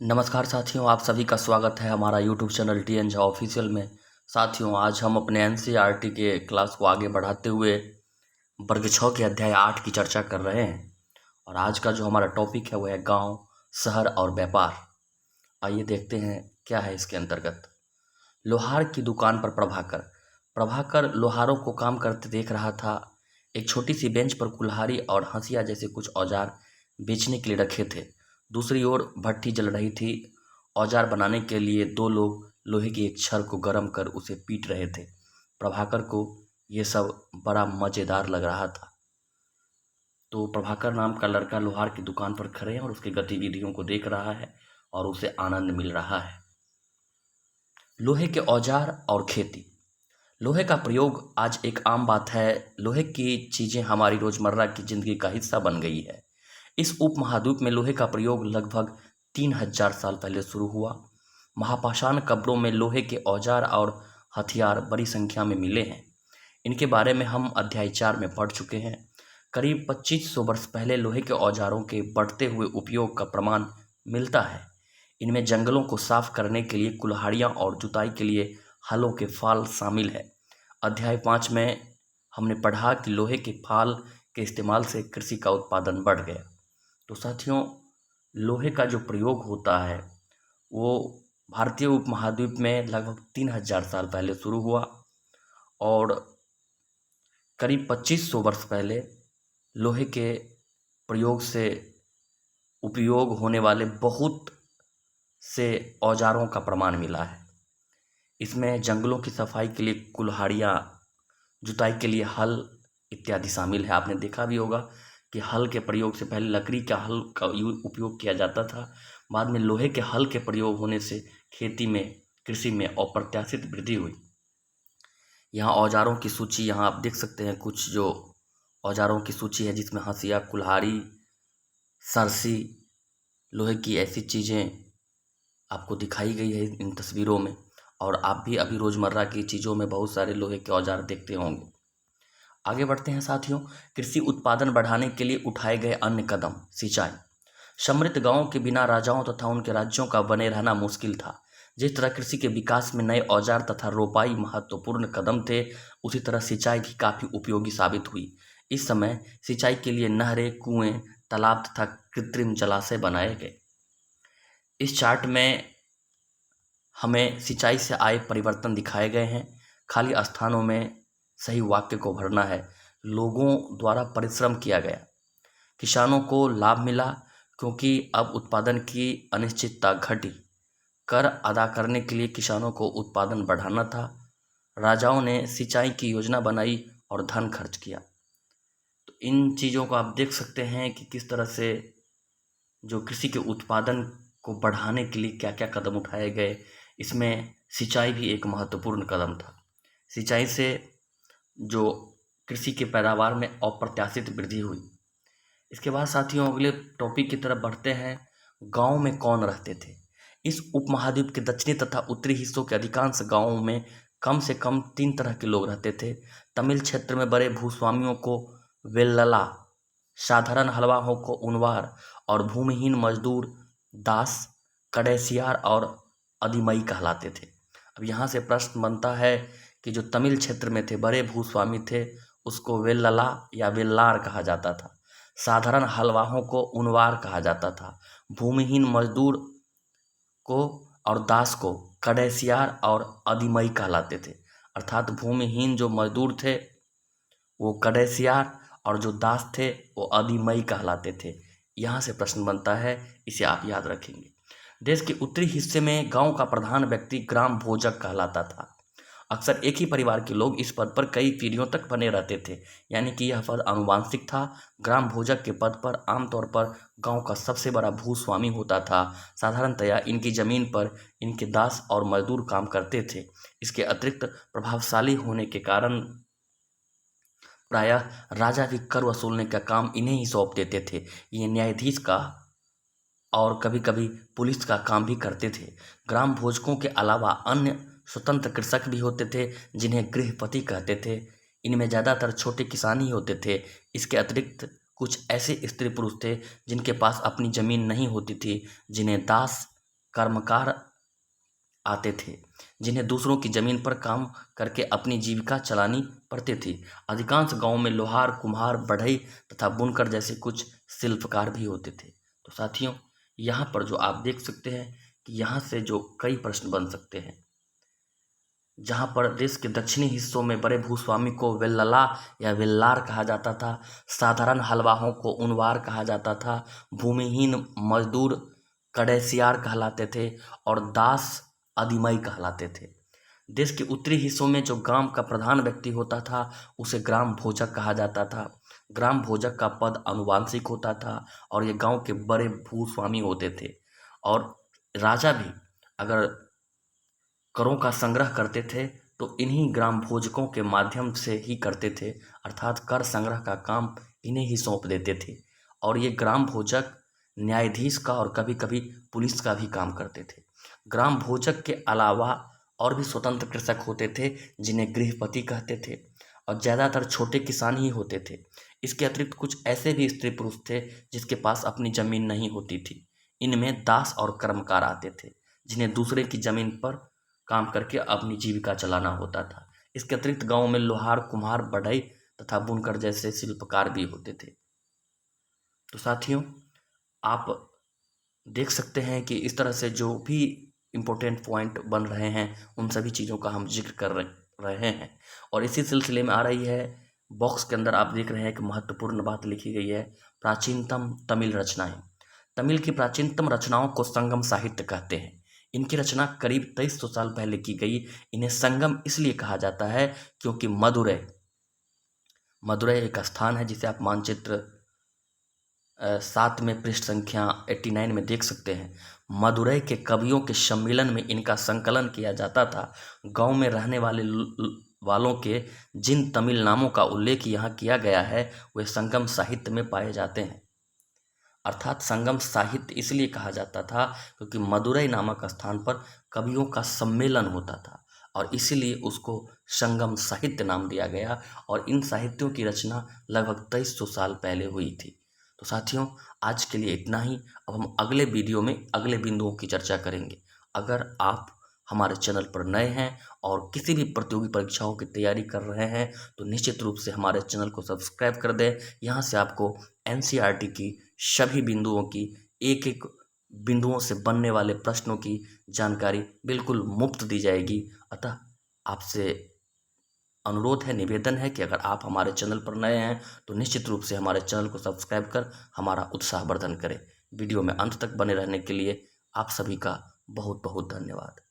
नमस्कार साथियों, आप सभी का स्वागत है हमारा YouTube channel T Jha official में। साथियों, आज हम अपने एनसीईआरटी के क्लास को आगे बढ़ाते हुए वर्ग 6 के अध्याय 8 की चर्चा कर रहे हैं। और आज का जो हमारा टॉपिक है वो है गांव, शहर और व्यापार। आइए देखते हैं क्या है इसके अंतर्गत। लोहार की दुकान पर प्रभाकर प्रभाकर लोहारों को काम करते देख रहा था। एक छोटी सी बेंच पर कुल्हाड़ी और हंसिया जैसे कुछ औजार बेचने के लिए रखे थे। दूसरी ओर भट्ठी जल रही थी। औजार बनाने के लिए दो लोग लोहे की एक छड़ को गर्म कर उसे पीट रहे थे। प्रभाकर को यह सब बड़ा मज़ेदार लग रहा था। तो प्रभाकर नाम का लड़का लोहार की दुकान पर खड़े हैं और उसकी गतिविधियों को देख रहा है और उसे आनंद मिल रहा है। लोहे के औजार और खेती। लोहे का प्रयोग आज एक आम बात है। लोहे की चीज़ें हमारी रोज़मर्रा की ज़िंदगी का हिस्सा बन गई है। इस उपमहाद्वीप में लोहे का प्रयोग लगभग 3000 साल पहले शुरू हुआ। महापाषाण कब्रों में लोहे के औजार और हथियार बड़ी संख्या में मिले हैं। इनके बारे में हम अध्याय 4 में पढ़ चुके हैं। करीब 2500 वर्ष पहले लोहे के औजारों के बढ़ते हुए उपयोग का प्रमाण मिलता है। इनमें जंगलों को साफ करने के लिए कुल्हाड़ियाँ और जुताई के लिए हलों के फाल शामिल है। अध्याय 5 में हमने पढ़ा कि लोहे के फाल के इस्तेमाल से कृषि का उत्पादन बढ़ गया। तो साथियों, लोहे का जो प्रयोग होता है वो भारतीय उपमहाद्वीप में लगभग 3000 साल पहले शुरू हुआ और करीब 2500 वर्ष पहले लोहे के प्रयोग से उपयोग होने वाले बहुत से औजारों का प्रमाण मिला है। इसमें जंगलों की सफाई के लिए कुल्हाड़ियाँ, जुताई के लिए हल इत्यादि शामिल है। आपने देखा भी होगा कि हल के प्रयोग से पहले लकड़ी का हल का उपयोग किया जाता था। बाद में लोहे के हल के प्रयोग होने से खेती में, कृषि में अप्रत्याशित वृद्धि हुई। यहाँ औजारों की सूची यहाँ आप देख सकते हैं। कुछ जो औजारों की सूची है जिसमें हंसिया, कुल्हाड़ी, सरसी, लोहे की ऐसी चीज़ें आपको दिखाई गई है इन तस्वीरों में। और आप भी अभी रोज़मर्रा की चीज़ों में बहुत सारे लोहे के औजार देखते होंगे। आगे बढ़ते हैं साथियों। कृषि उत्पादन बढ़ाने के लिए उठाए गए अन्य कदम। सिंचाई। समृद्ध गांवों के बिना राजाओं तथा उनके राज्यों का बने रहना मुश्किल था। जिस तरह कृषि के विकास में नए औजार तथा रोपाई महत्वपूर्ण कदम थे, उसी तरह सिंचाई भी काफ़ी उपयोगी साबित हुई। इस समय सिंचाई के लिए नहरें, कुएं, तालाब तथा कृत्रिम जलाशय बनाए गए। इस चार्ट में हमें सिंचाई से आए परिवर्तन दिखाए गए हैं। खाली स्थानों में सही वाक्य को भरना है। लोगों द्वारा परिश्रम किया गया। किसानों को लाभ मिला क्योंकि अब उत्पादन की अनिश्चितता घटी। कर अदा करने के लिए किसानों को उत्पादन बढ़ाना था। राजाओं ने सिंचाई की योजना बनाई और धन खर्च किया। तो इन चीज़ों को आप देख सकते हैं कि किस तरह से जो कृषि के उत्पादन को बढ़ाने के लिए क्या क्या कदम उठाए गए। इसमें सिंचाई भी एक महत्वपूर्ण कदम था। सिंचाई से जो कृषि की पैदावार में अप्रत्याशित वृद्धि हुई। इसके बाद साथियों अगले टॉपिक की तरफ बढ़ते हैं। गांव में कौन रहते थे। इस उपमहाद्वीप के दक्षिणी तथा उत्तरी हिस्सों के अधिकांश गांवों में कम से कम 3 तरह के लोग रहते थे। तमिल क्षेत्र में बड़े भूस्वामियों को वेल्लला, साधारण हलवाहों को उनवार और भूमिहीन मजदूर दास, कड़ैसियार और अधिमई कहलाते थे। अब यहाँ से प्रश्न बनता है कि जो तमिल क्षेत्र में थे, बड़े भूस्वामी थे, उसको वेल्लला या वेल्लार कहा जाता था। साधारण हलवाहों को उनवार कहा जाता था। भूमिहीन मजदूर को और दास को कड़ैसियार और अधिमई कहलाते थे। अर्थात भूमिहीन जो मजदूर थे वो कड़ैसियार और जो दास थे वो अधिमई कहलाते थे। यहाँ से प्रश्न बनता है, इसे आप याद रखेंगे। देश के उत्तरी हिस्से में गांव का प्रधान व्यक्ति ग्राम भोजक कहलाता था। अक्सर एक ही परिवार के लोग इस पद पर कई पीढ़ियों तक बने रहते थे, यानी कि यह पद आनुवंशिक था। ग्राम भोजक के पद पर आमतौर पर गांव का सबसे बड़ा भूस्वामी होता था। साधारणतया इनकी जमीन पर इनके दास और मजदूर काम करते थे। इसके अतिरिक्त प्रभावशाली होने के कारण प्रायः राजा भी कर वसूलने का काम इन्हें ही सौंप देते थे। ये न्यायाधीश का और कभी कभी पुलिस का काम भी करते थे। ग्राम भोजकों के अलावा अन्य स्वतंत्र कृषक भी होते थे जिन्हें गृहपति कहते थे। इनमें ज़्यादातर छोटे किसान ही होते थे। इसके अतिरिक्त कुछ ऐसे स्त्री पुरुष थे जिनके पास अपनी ज़मीन नहीं होती थी, जिन्हें दास कर्मकार आते थे, जिन्हें दूसरों की ज़मीन पर काम करके अपनी जीविका चलानी पड़ती थी। अधिकांश गांवों में लोहार, कुम्हार, बढ़ई तथा बुनकर जैसे कुछ शिल्पकार भी होते थे। तो साथियों, यहाँ पर जो आप देख सकते हैं कि यहाँ से जो कई प्रश्न बन सकते हैं, जहाँ पर देश के दक्षिणी हिस्सों में बड़े भूस्वामी को वेल्लला या वेल्लार कहा जाता था, साधारण हलवाहों को उनवार कहा जाता था, भूमिहीन मजदूर कड़ैसियार कहलाते थे और दास अधिमई कहलाते थे। देश के उत्तरी हिस्सों में जो ग्राम का प्रधान व्यक्ति होता था उसे ग्राम भोजक कहा जाता था। ग्राम भोजक का पद आनुवांशिक होता था और ये गांव के बड़े भूस्वामी होते थे। और राजा भी अगर करों का संग्रह करते थे तो इन्हीं ग्राम भोजकों के माध्यम से ही करते थे, अर्थात कर संग्रह का काम इन्हें ही सौंप देते थे। और ये ग्राम भोजक न्यायाधीश का और कभी कभी पुलिस का भी काम करते थे। ग्राम भोजक के अलावा और भी स्वतंत्र कृषक होते थे, जिन्हें गृहपति कहते थे, और ज़्यादातर छोटे किसान ही होते थे। इसके अतिरिक्त कुछ ऐसे भी स्त्री पुरुष थे जिसके पास अपनी ज़मीन नहीं होती थी। इनमें दास और कर्मकार आते थे, जिन्हें दूसरे की ज़मीन पर काम करके अपनी जीविका चलाना होता था। इसके अतिरिक्त गांव में लोहार, कुम्हार, बढ़ई तथा बुनकर जैसे शिल्पकार भी होते थे। तो साथियों, आप देख सकते हैं कि इस तरह से जो भी इम्पोर्टेंट पॉइंट बन रहे हैं उन सभी चीज़ों का हम जिक्र कर रहे हैं। और इसी सिलसिले में आ रही है, बॉक्स के अंदर आप देख रहे हैं कि महत्वपूर्ण बात लिखी गई है, प्राचीनतम तमिल रचनाएं। तमिल की प्राचीनतम रचनाओं को संगम साहित्य कहते हैं। इनकी रचना करीब 2300 साल पहले की गई। इन्हें संगम इसलिए कहा जाता है क्योंकि मदुरै एक स्थान है जिसे आप मानचित्र 7 में पृष्ठ संख्या 89 में देख सकते हैं। मदुरै के कवियों के सम्मेलन में इनका संकलन किया जाता था। गांव में रहने वालों के जिन तमिल नामों का उल्लेख यहाँ किया गया है वे संगम साहित्य में पाए जाते हैं। अर्थात संगम साहित्य इसलिए कहा जाता था क्योंकि मदुरै नामक स्थान पर कवियों का सम्मेलन होता था और इसीलिए उसको संगम साहित्य नाम दिया गया। और इन साहित्यों की रचना लगभग 2300 साल पहले हुई थी। तो साथियों, आज के लिए इतना ही। अब हम अगले वीडियो में अगले बिंदुओं की चर्चा करेंगे। अगर आप हमारे चैनल पर नए हैं और किसी भी प्रतियोगी परीक्षाओं की तैयारी कर रहे हैं तो निश्चित रूप से हमारे चैनल को सब्सक्राइब कर दें। यहाँ से आपको एनसीईआरटी की सभी बिंदुओं की, एक एक बिंदुओं से बनने वाले प्रश्नों की जानकारी बिल्कुल मुफ्त दी जाएगी। अतः आपसे अनुरोध है, निवेदन है कि अगर आप हमारे चैनल पर नए हैं तो निश्चित रूप से हमारे चैनल को सब्सक्राइब कर हमारा उत्साहवर्धन करें। वीडियो में अंत तक बने रहने के लिए आप सभी का बहुत बहुत धन्यवाद।